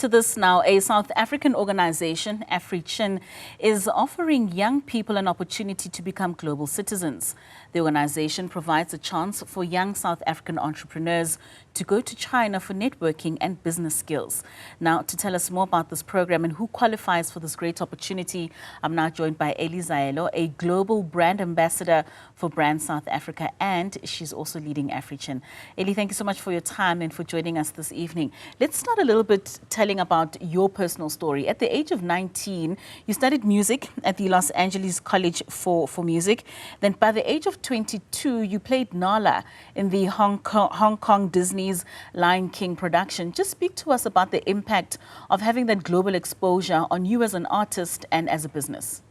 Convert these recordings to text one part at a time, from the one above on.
to this now. A South African organization, AfriChin, is offering young people an opportunity to become global citizens. The organization provides a chance for young South African entrepreneurs to go to China for networking and business skills. Now, to tell us more about this program and who qualifies for this great opportunity, I'm now joined by Eli Zaelo, a global brand ambassador for Brand South Africa, and she's also leading AfriChin. Eli, thank you so much for your time and for joining us this evening. Let's start a little bit telling about your personal story. At the age of 19, you studied music at the Los Angeles College for Music. Then by the age of 22, you played Nala in the Hong Kong Disney's Lion King production. Just speak to us about the impact of having that global exposure on you as an artist and as a business.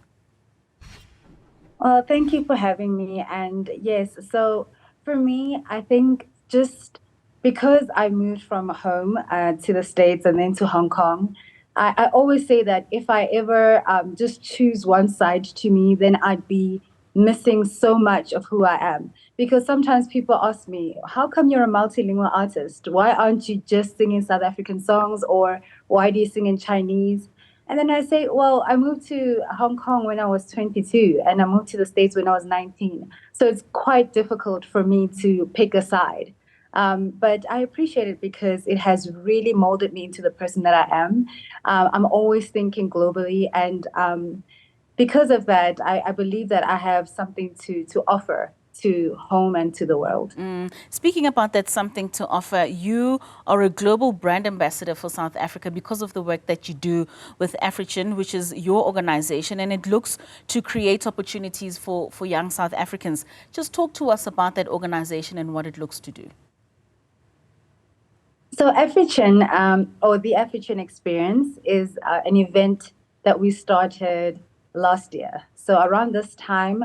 Well, thank you for having me. And yes, so for me, I think just because I moved from home to the States and then to Hong Kong, I always say that if I ever just choose one side to me, then I'd be missing so much of who I am. Because sometimes people ask me, how come you're a multilingual artist? Why aren't you just singing South African songs, or why do you sing in Chinese? And then I say, well, I moved to Hong Kong when I was 22 and I moved to the States when I was 19. So it's quite difficult for me to pick a side. But I appreciate it because it has really molded me into the person that I am. I'm always thinking globally, and because of that, I believe that I have something to offer to home and to the world. Speaking about that something to offer, you are a global brand ambassador for South Africa because of the work that you do with AfriChin, which is your organization, and it looks to create opportunities for young South Africans. Just talk to us about that organization and what it looks to do. So AfriChin, or the AfriChin Experience, is an event that we started last year. So around this time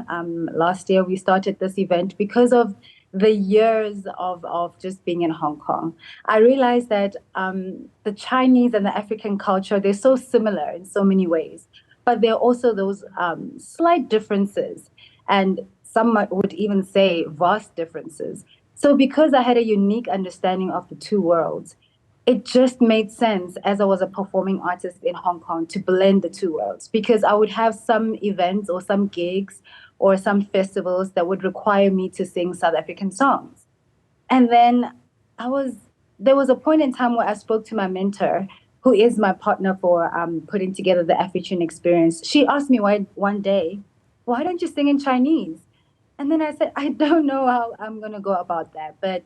last year, we started this event because of the years of just being in Hong Kong. I realized that the Chinese and the African culture, they're so similar in so many ways, but there are also those slight differences, and some would even say vast differences. So because I had a unique understanding of the two worlds, it just made sense as I was a performing artist in Hong Kong to blend the two worlds, because I would have some events or some gigs or some festivals that would require me to sing South African songs. And then there was a point in time where I spoke to my mentor, who is my partner for putting together the AfriChin Experience. She asked me one day, why don't you sing in Chinese? And then I said, I don't know how I'm going to go about that. But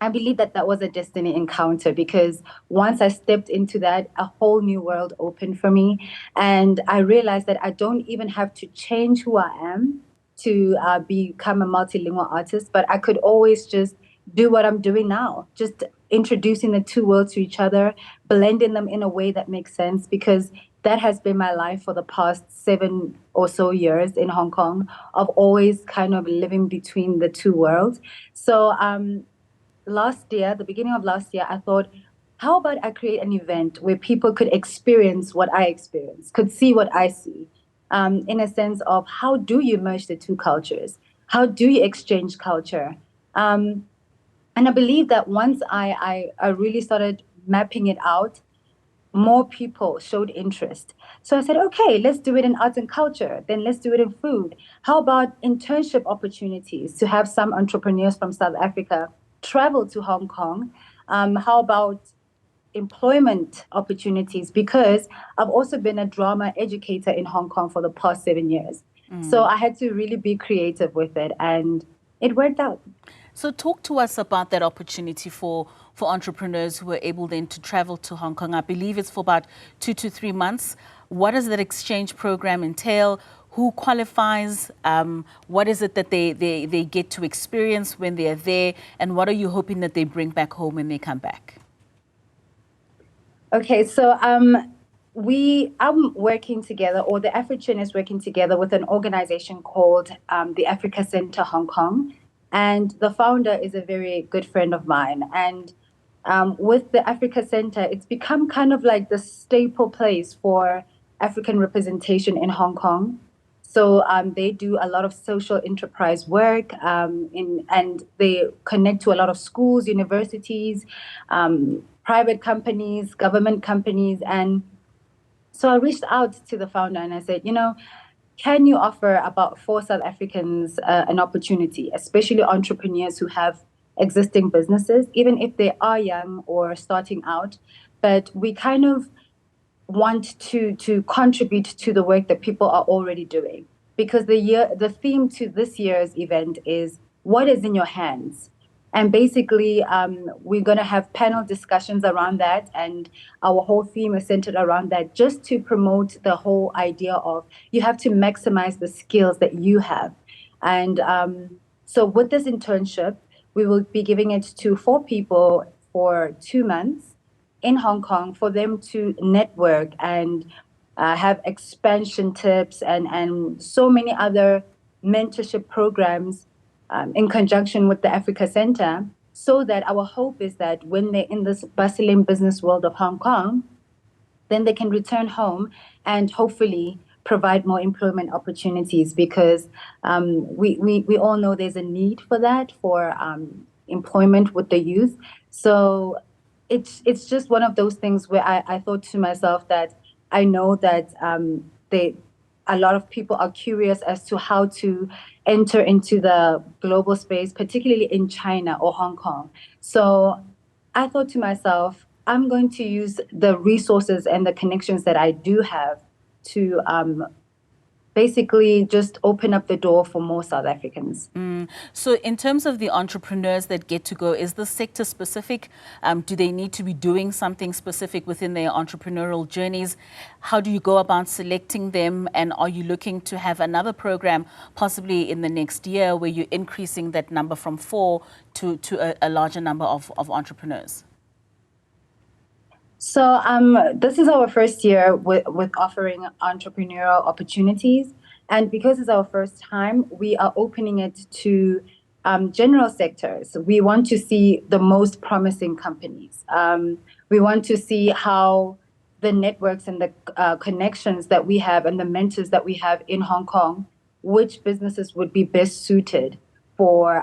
I believe that that was a destiny encounter, because once I stepped into that, a whole new world opened for me. And I realized that I don't even have to change who I am to become a multilingual artist, but I could always just do what I'm doing now, just introducing the two worlds to each other, blending them in a way that makes sense, because that has been my life for the past 7 or so years in Hong Kong, of always kind of living between the two worlds. So last year, the beginning of last year, I thought, how about I create an event where people could experience what I experience, could see what I see, in a sense of how do you merge the two cultures? How do you exchange culture? And I believe that once I really started mapping it out, more people showed interest. So I said, okay, let's do it in arts and culture. Then let's do it in food. How about internship opportunities to have some entrepreneurs from South Africa travel to Hong Kong? How about employment opportunities? Because I've also been a drama educator in Hong Kong for the past 7 years. So I had to really be creative with it, and it worked out. So talk to us about that opportunity for entrepreneurs who are able then to travel to Hong Kong. I believe it's for about 2 to 3 months. What does that exchange program entail? Who qualifies? What is it that they get to experience when they're there? And what are you hoping that they bring back home when they come back? Okay, so I'm working together, or the AfriChin is working together with an organization called the Africa Center Hong Kong. And the founder is a very good friend of mine. And with the Africa Center, it's become kind of like the staple place for African representation in Hong Kong. So they do a lot of social enterprise work, and they connect to a lot of schools, universities, private companies, government companies. And so I reached out to the founder and I said, can you offer about four South Africans an opportunity, especially entrepreneurs who have existing businesses, even if they are young or starting out, but we kind of want to contribute to the work that people are already doing, because the theme to this year's event is what is in your hands. And basically, we're going to have panel discussions around that, and our whole theme is centered around that, just to promote the whole idea of you have to maximize the skills that you have. And so with this internship, we will be giving it to four people for 2 months in Hong Kong for them to network and have expansion tips and so many other mentorship programs in conjunction with the Africa Center, so that our hope is that when they're in this bustling business world of Hong Kong, then they can return home and hopefully provide more employment opportunities, because we all know there's a need for that, for employment with the youth. So it's just one of those things where I thought to myself that I know that a lot of people are curious as to how to enter into the global space, particularly in China or Hong Kong. So I thought to myself, I'm going to use the resources and the connections that I do have to basically just open up the door for more South Africans. So in terms of the entrepreneurs that get to go, is this sector specific? Do they need to be doing something specific within their entrepreneurial journeys? How do you go about selecting them? And are you looking to have another program possibly in the next year where you're increasing that number from 4 to a larger number of entrepreneurs? So this is our first year with offering entrepreneurial opportunities. And because it's our first time, we are opening it to general sectors. We want to see the most promising companies. We want to see how the networks and the connections that we have and the mentors that we have in Hong Kong, which businesses would be best suited for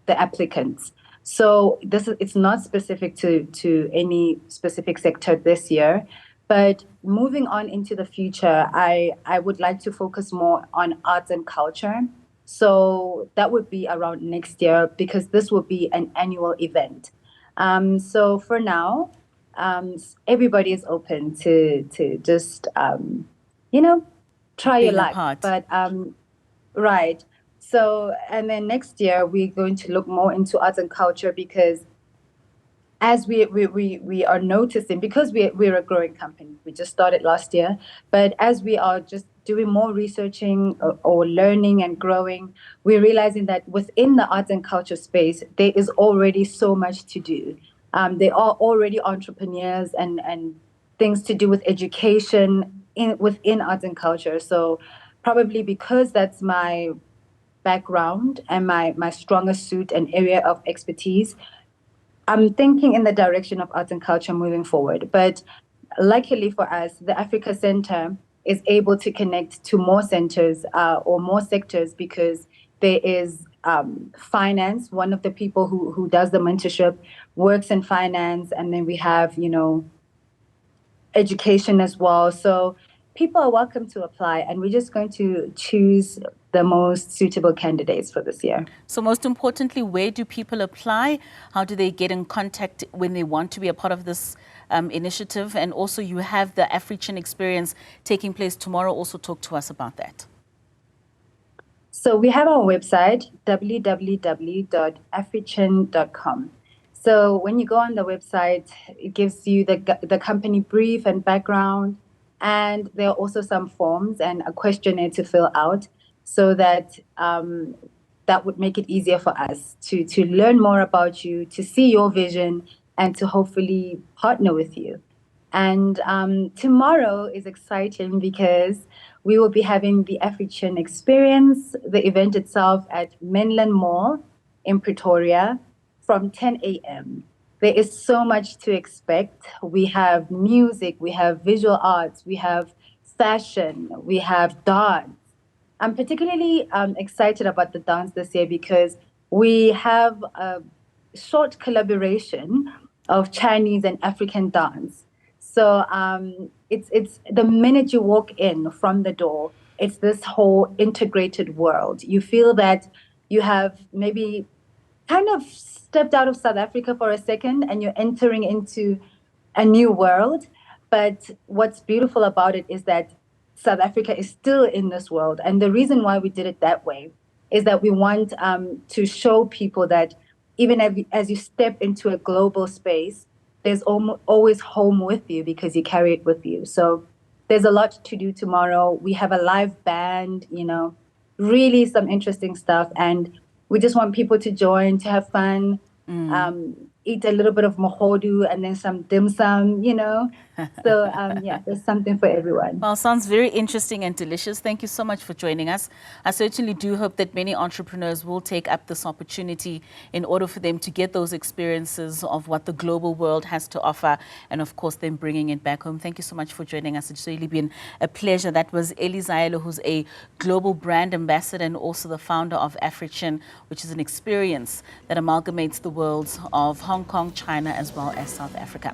the applicants. So it's not specific to any specific sector this year, but moving on into the future, I would like to focus more on arts and culture. So that would be around next year, because this will be an annual event. So for now, everybody is open to just try your luck. But right. So, and then next year, we're going to look more into arts and culture, because as we are noticing, because we're a growing company, we just started last year, but as we are just doing more researching or learning and growing, we're realizing that within the arts and culture space, there is already so much to do. There are already entrepreneurs and things to do with education within arts and culture. So probably because that's my background and my strongest suit and area of expertise, I'm thinking in the direction of arts and culture moving forward. But luckily for us, the Africa Center is able to connect to more centers or more sectors, because there is finance. One of the people who does the mentorship works in finance, and then we have, education as well. So people are welcome to apply, and we're just going to choose the most suitable candidates for this year. So most importantly, where do people apply? How do they get in contact when they want to be a part of this initiative? And also you have the AfriChin experience taking place tomorrow. Also talk to us about that. So we have our website, www.africhin.com. So when you go on the website, it gives you the company brief and background. And there are also some forms and a questionnaire to fill out, so that that would make it easier for us to learn more about you, to see your vision, and to hopefully partner with you. And tomorrow is exciting because we will be having the AfriChin experience, the event itself at Mainland Mall in Pretoria from 10 a.m. There is so much to expect. We have music, we have visual arts, we have fashion, we have dance. I'm particularly excited about the dance this year because we have a short collaboration of Chinese and African dance. So it's the minute you walk in from the door, it's this whole integrated world. You feel that you have maybe kind of stepped out of South Africa for a second and you're entering into a new world. But what's beautiful about it is that South Africa is still in this world. And the reason why we did it that way is that we want to show people that even as you step into a global space, there's always home with you because you carry it with you. So there's a lot to do tomorrow. We have a live band, really some interesting stuff. And we just want people to join, to have fun, eat a little bit of mohodu and then some dim sum, So, yeah, there's something for everyone. Well, sounds very interesting and delicious. Thank you so much for joining us. I certainly do hope that many entrepreneurs will take up this opportunity in order for them to get those experiences of what the global world has to offer and, of course, then bringing it back home. Thank you so much for joining us. It's really been a pleasure. That was Eli Zaelo, who's a global brand ambassador and also the founder of AfriChin, which is an experience that amalgamates the worlds of Hong Kong, China, as well as South Africa.